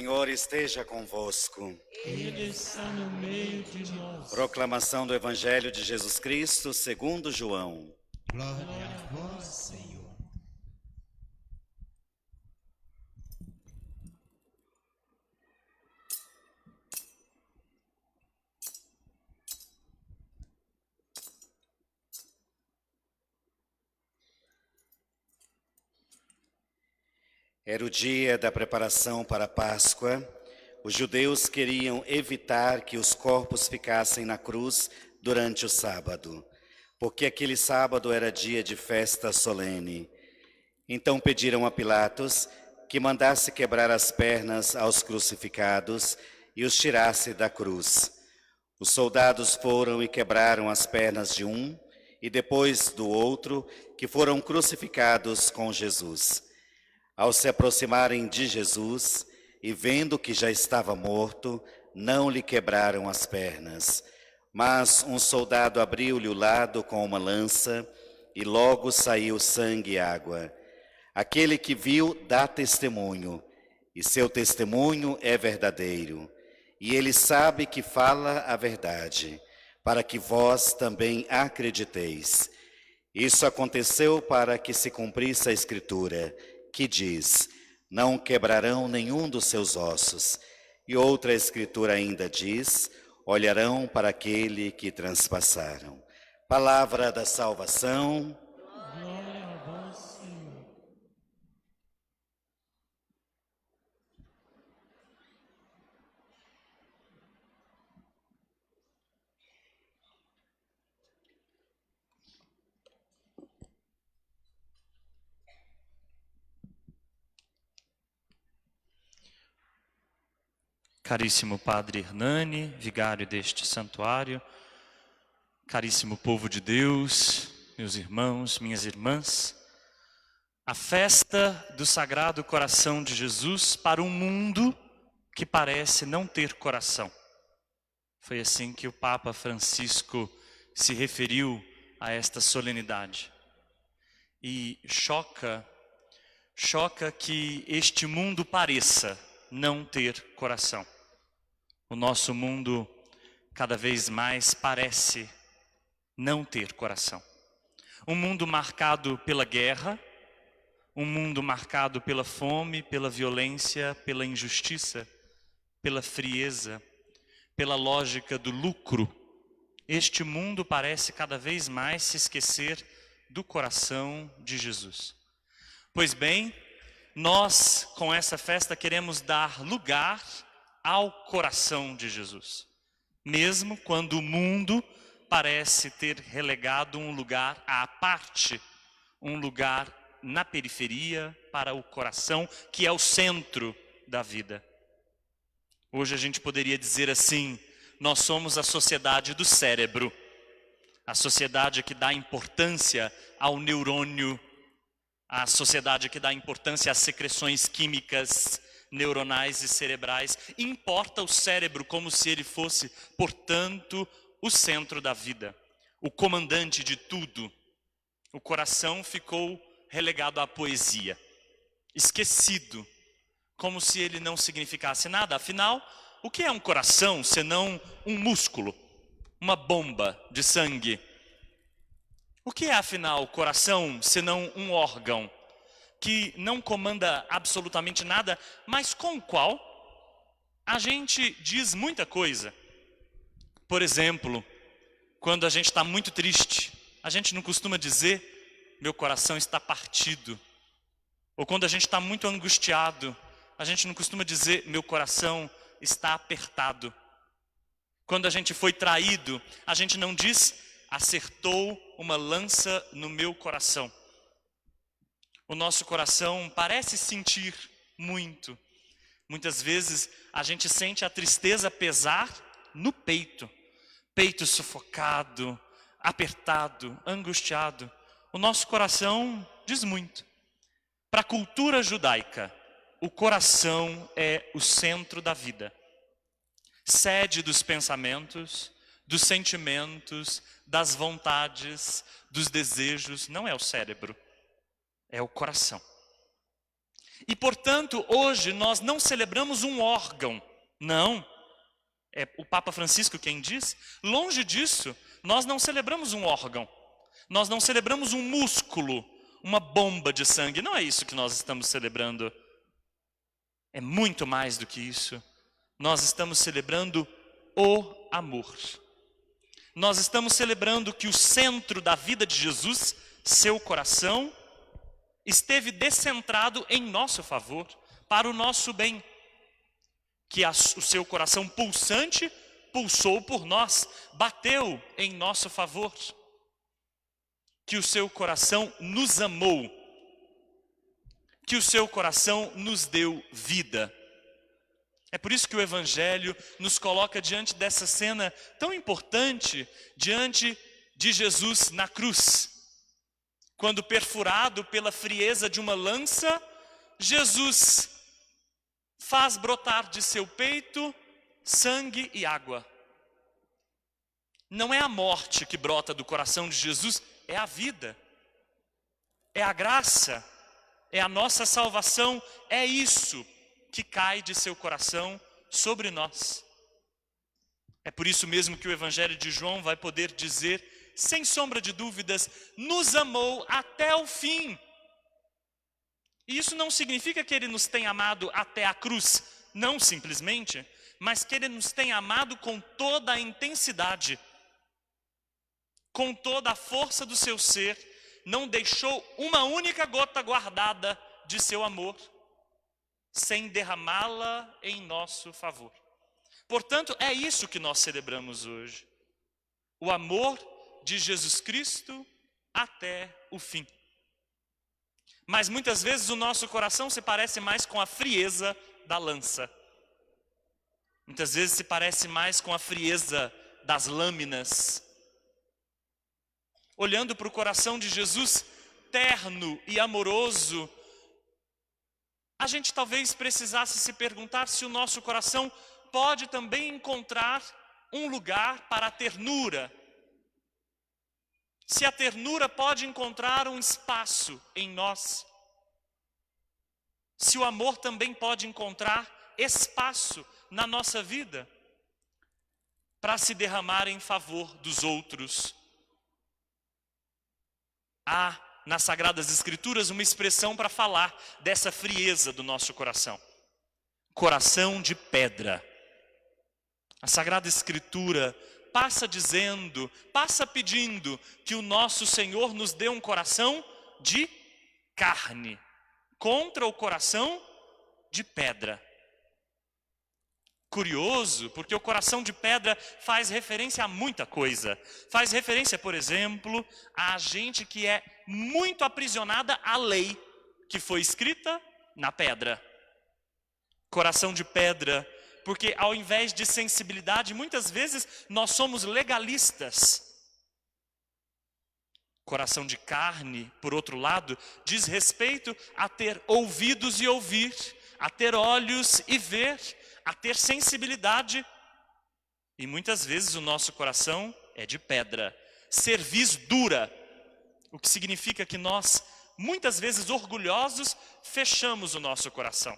Senhor esteja convosco. Ele está no meio de nós. Proclamação do Evangelho de Jesus Cristo segundo João. Glória a vós, Senhor. Era o dia da preparação para a Páscoa. Os judeus queriam evitar que os corpos ficassem na cruz durante o sábado, porque aquele sábado era dia de festa solene. Então pediram a Pilatos que mandasse quebrar as pernas aos crucificados e os tirasse da cruz. Os soldados foram e quebraram as pernas de um e depois do outro, que foram crucificados com Jesus. Ao se aproximarem de Jesus e vendo que já estava morto, não lhe quebraram as pernas. Mas um soldado abriu-lhe o lado com uma lança e logo saiu sangue e água. Aquele que viu dá testemunho, e seu testemunho é verdadeiro. E ele sabe que fala a verdade, para que vós também acrediteis. Isso aconteceu para que se cumprisse a Escritura, que diz: não quebrarão nenhum dos seus ossos. E outra Escritura ainda diz: olharão para aquele que transpassaram. Palavra da salvação. Glória a vós, Senhor. Caríssimo Padre Hernani, vigário deste santuário, caríssimo povo de Deus, meus irmãos, minhas irmãs, a festa do Sagrado Coração de Jesus para um mundo que parece não ter coração. Foi assim que o Papa Francisco se referiu a esta solenidade. E choca que este mundo pareça não ter coração. O nosso mundo cada vez mais parece não ter coração. Um mundo marcado pela guerra, um mundo marcado pela fome, pela violência, pela injustiça, pela frieza, pela lógica do lucro. Este mundo parece cada vez mais se esquecer do coração de Jesus. Pois bem, nós com essa festa queremos dar lugar ao coração de Jesus. Mesmo quando o mundo parece ter relegado um lugar à parte, um lugar na periferia para o coração, que é o centro da vida. Hoje a gente poderia dizer assim: nós somos a sociedade do cérebro, a sociedade que dá importância ao neurônio, a sociedade que dá importância às secreções químicas, neuronais e cerebrais. Importa o cérebro como se ele fosse, portanto, o centro da vida, o comandante de tudo. O coração ficou relegado à poesia, esquecido, como se ele não significasse nada. Afinal, o que é um coração senão um músculo, uma bomba de sangue? O que é, afinal, o coração senão um órgão que não comanda absolutamente nada, mas com o qual a gente diz muita coisa? Por exemplo, quando a gente está muito triste, a gente não costuma dizer: meu coração está partido. Ou quando a gente está muito angustiado, a gente não costuma dizer: meu coração está apertado. Quando a gente foi traído, a gente não diz: acertou uma lança no meu coração. O nosso coração parece sentir muito. Muitas vezes a gente sente a tristeza pesar no peito. Peito sufocado, apertado, angustiado. O nosso coração diz muito. Para a cultura judaica, o coração é o centro da vida. Sede dos pensamentos, dos sentimentos, das vontades, dos desejos. Não é o cérebro, é o coração. E, portanto, hoje nós não celebramos um órgão, não. É o Papa Francisco quem diz. Longe disso, nós não celebramos um órgão. Nós não celebramos um músculo, uma bomba de sangue. Não é isso que nós estamos celebrando. É muito mais do que isso. Nós estamos celebrando o amor. Nós estamos celebrando que o centro da vida de Jesus, seu coração, esteve descentrado em nosso favor, para o nosso bem. Que o seu coração pulsante pulsou por nós, bateu em nosso favor. Que o seu coração nos amou, que o seu coração nos deu vida. É por isso que o Evangelho nos coloca diante dessa cena tão importante, diante de Jesus na cruz. Quando perfurado pela frieza de uma lança, Jesus faz brotar de seu peito sangue e água. Não é a morte que brota do coração de Jesus, é a vida, é a graça, é a nossa salvação, é isso que cai de seu coração sobre nós. É por isso mesmo que o Evangelho de João vai poder dizer, sem sombra de dúvidas, nos amou até o fim. E isso não significa que ele nos tenha amado até a cruz, não simplesmente, mas que ele nos tenha amado com toda a intensidade, com toda a força do seu ser, não deixou uma única gota guardada de seu amor, sem derramá-la em nosso favor. Portanto, é isso que nós celebramos hoje. O amor de Jesus Cristo até o fim. Mas muitas vezes o nosso coração se parece mais com a frieza da lança. Muitas vezes se parece mais com a frieza das lâminas. Olhando para o coração de Jesus, terno e amoroso, a gente talvez precisasse se perguntar se o nosso coração pode também encontrar um lugar para a ternura. Se a ternura pode encontrar um espaço em nós. Se o amor também pode encontrar espaço na nossa vida para se derramar em favor dos outros. Há nas Sagradas Escrituras uma expressão para falar dessa frieza do nosso coração. Coração de pedra. A Sagrada Escritura passa dizendo, passa pedindo que o nosso Senhor nos dê um coração de carne, contra o coração de pedra. Curioso, porque o coração de pedra faz referência a muita coisa. Faz referência, por exemplo, a gente que é muito aprisionada à lei que foi escrita na pedra. Coração de pedra, porque ao invés de sensibilidade, muitas vezes nós somos legalistas. Coração de carne, por outro lado, diz respeito a ter ouvidos e ouvir, a ter olhos e ver, a ter sensibilidade. E muitas vezes o nosso coração é de pedra, cerviz dura, o que significa que nós, muitas vezes orgulhosos, fechamos o nosso coração.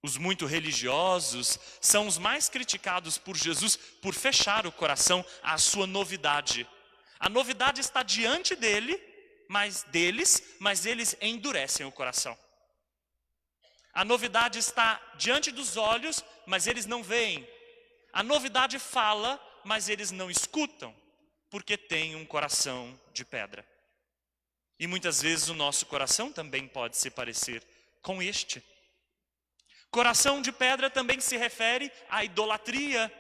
Os muito religiosos são os mais criticados por Jesus por fechar o coração à sua novidade. A novidade está diante mas eles endurecem o coração. A novidade está diante dos olhos, mas eles não veem. A novidade fala, mas eles não escutam, porque têm um coração de pedra. E muitas vezes o nosso coração também pode se parecer com este. Coração de pedra também se refere à idolatria.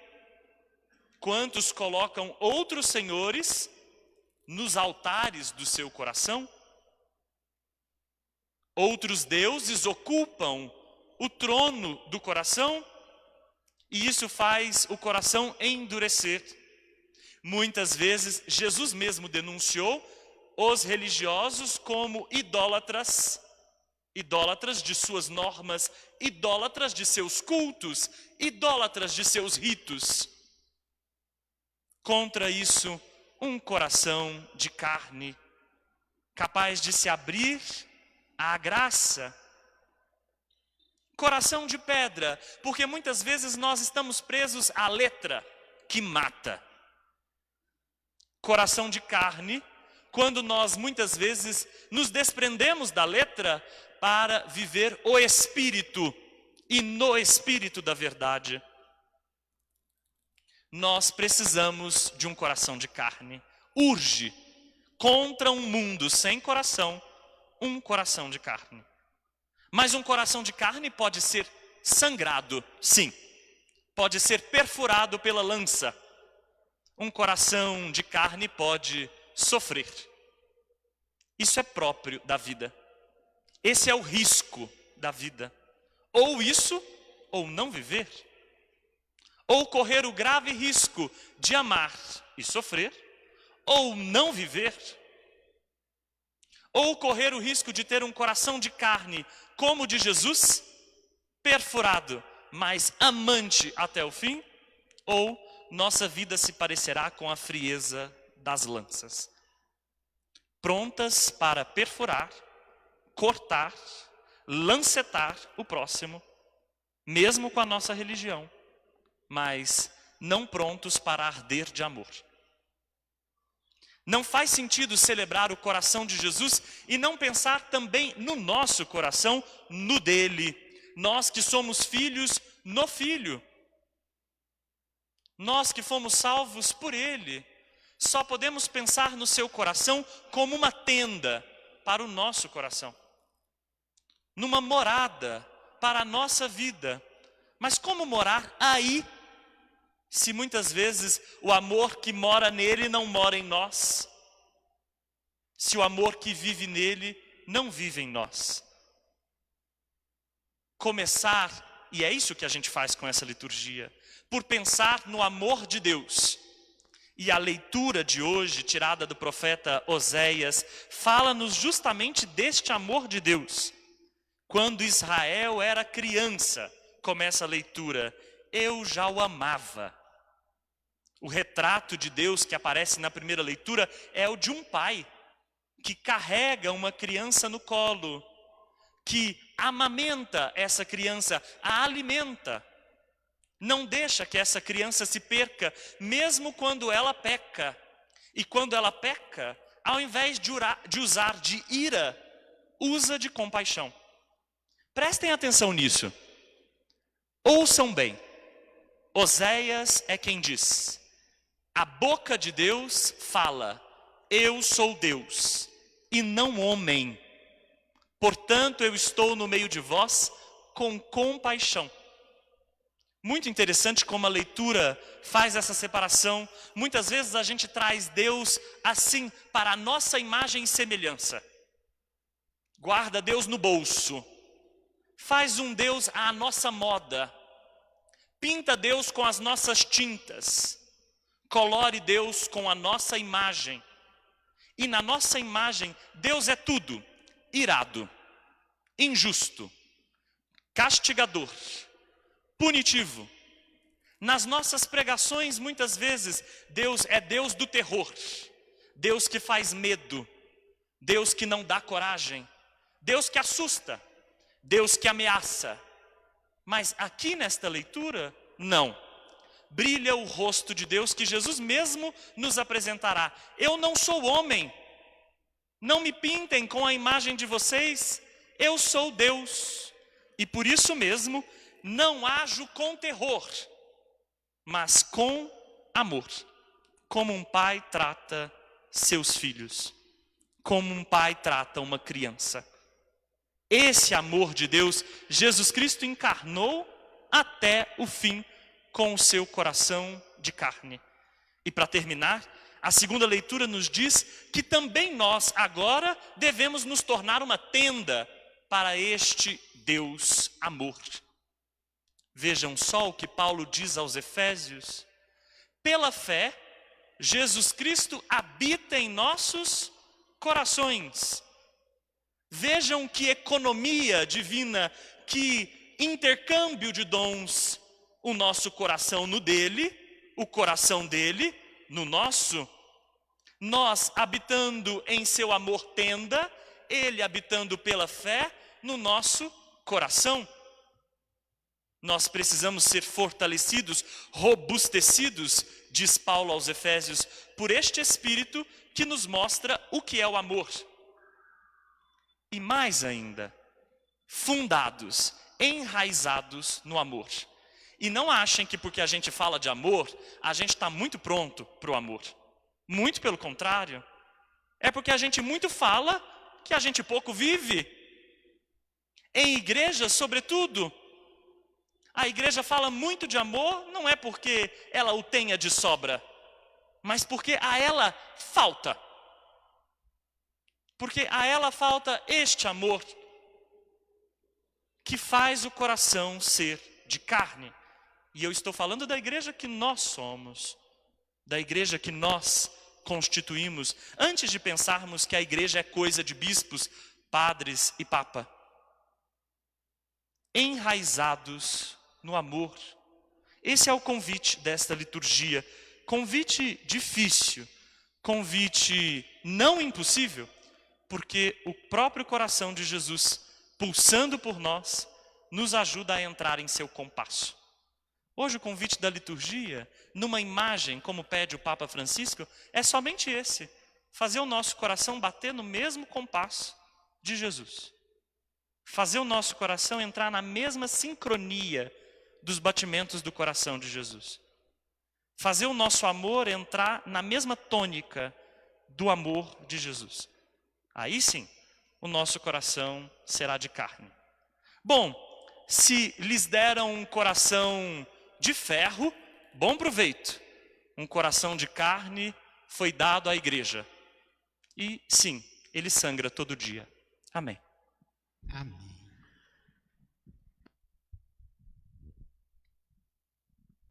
Quantos colocam outros senhores nos altares do seu coração? Outros deuses ocupam o trono do coração e isso faz o coração endurecer. Muitas vezes Jesus mesmo denunciou os religiosos como idólatras, idólatras de suas normas, idólatras de seus cultos, idólatras de seus ritos. Contra isso, um coração de carne, capaz de se abrir à graça. Coração de pedra, porque muitas vezes nós estamos presos à letra que mata. Coração de carne, quando nós muitas vezes nos desprendemos da letra para viver o Espírito e no Espírito da verdade. Nós precisamos de um coração de carne. Urge, contra um mundo sem coração, um coração de carne. Mas um coração de carne pode ser sangrado, sim. Pode ser perfurado pela lança. Um coração de carne pode sofrer. Isso é próprio da vida. Esse é o risco da vida. Ou isso, ou não viver. Ou correr o grave risco de amar e sofrer, ou não viver. Ou correr o risco de ter um coração de carne como o de Jesus, perfurado, mas amante até o fim, ou nossa vida se parecerá com a frieza das lanças, prontas para perfurar, cortar, lancetar o próximo, mesmo com a nossa religião, mas não prontos para arder de amor. Não faz sentido celebrar o coração de Jesus e não pensar também no nosso coração, no dele. Nós que somos filhos, no Filho. Nós que fomos salvos por ele. Só podemos pensar no seu coração como uma tenda para o nosso coração. Numa morada para a nossa vida. Mas como morar aí? Se muitas vezes o amor que mora nele não mora em nós. Se o amor que vive nele não vive em nós. Começar, e é isso que a gente faz com essa liturgia, por pensar no amor de Deus. E a leitura de hoje, tirada do profeta Oséias, fala-nos justamente deste amor de Deus. Quando Israel era criança, começa a leitura, eu já o amava. O retrato de Deus que aparece na primeira leitura é o de um pai que carrega uma criança no colo, que amamenta essa criança, a alimenta. Não deixa que essa criança se perca, mesmo quando ela peca. E quando ela peca, ao invés de usar de ira, usa de compaixão. Prestem atenção nisso. Ouçam bem. Oséias é quem diz: a boca de Deus fala, eu sou Deus, e não homem. Portanto, eu estou no meio de vós com compaixão. Muito interessante como a leitura faz essa separação. Muitas vezes a gente traz Deus assim, para a nossa imagem e semelhança. Guarda Deus no bolso. Faz um Deus à nossa moda. Pinta Deus com as nossas tintas. Colore Deus com a nossa imagem. E na nossa imagem, Deus é tudo: irado, injusto, castigador, punitivo. Nas nossas pregações, muitas vezes, Deus é Deus do terror. Deus que faz medo. Deus que não dá coragem. Deus que assusta. Deus que ameaça. Mas aqui nesta leitura, não. Brilha o rosto de Deus que Jesus mesmo nos apresentará. Eu não sou homem. Não me pintem com a imagem de vocês. Eu sou Deus. E por isso mesmo, não ajo com terror, mas com amor. Como um pai trata seus filhos. Como um pai trata uma criança. Esse amor de Deus, Jesus Cristo encarnou até o fim com o seu coração de carne. E para terminar, a segunda leitura nos diz que também nós agora devemos nos tornar uma tenda para este Deus amor. Vejam só o que Paulo diz aos Efésios. Pela fé, Jesus Cristo habita em nossos corações. Vejam que economia divina, que intercâmbio de dons. O nosso coração no dele, o coração dele no nosso. Nós habitando em seu amor tenda, ele habitando pela fé no nosso coração. Nós precisamos ser fortalecidos, robustecidos, diz Paulo aos Efésios, por este Espírito que nos mostra o que é o amor. E mais ainda, fundados, enraizados no amor. E não achem que porque a gente fala de amor, a gente está muito pronto para o amor. Muito pelo contrário. É porque a gente muito fala que a gente pouco vive. Em igreja, sobretudo, a igreja fala muito de amor, não é porque ela o tenha de sobra, mas porque a ela falta. Porque a ela falta este amor que faz o coração ser de carne. E eu estou falando da igreja que nós somos, da igreja que nós constituímos, antes de pensarmos que a igreja é coisa de bispos, padres e papa. Enraizados no amor. Esse é o convite desta liturgia. Convite difícil, convite não impossível, porque o próprio coração de Jesus, pulsando por nós, nos ajuda a entrar em seu compasso. Hoje o convite da liturgia, numa imagem, como pede o Papa Francisco, é somente esse: fazer o nosso coração bater no mesmo compasso de Jesus. Fazer o nosso coração entrar na mesma sincronia dos batimentos do coração de Jesus. Fazer o nosso amor entrar na mesma tônica do amor de Jesus. Aí sim, o nosso coração será de carne. Bom, se lhes deram um coração de ferro, bom proveito. Um coração de carne foi dado à igreja. E sim, ele sangra todo dia. Amém. Amém.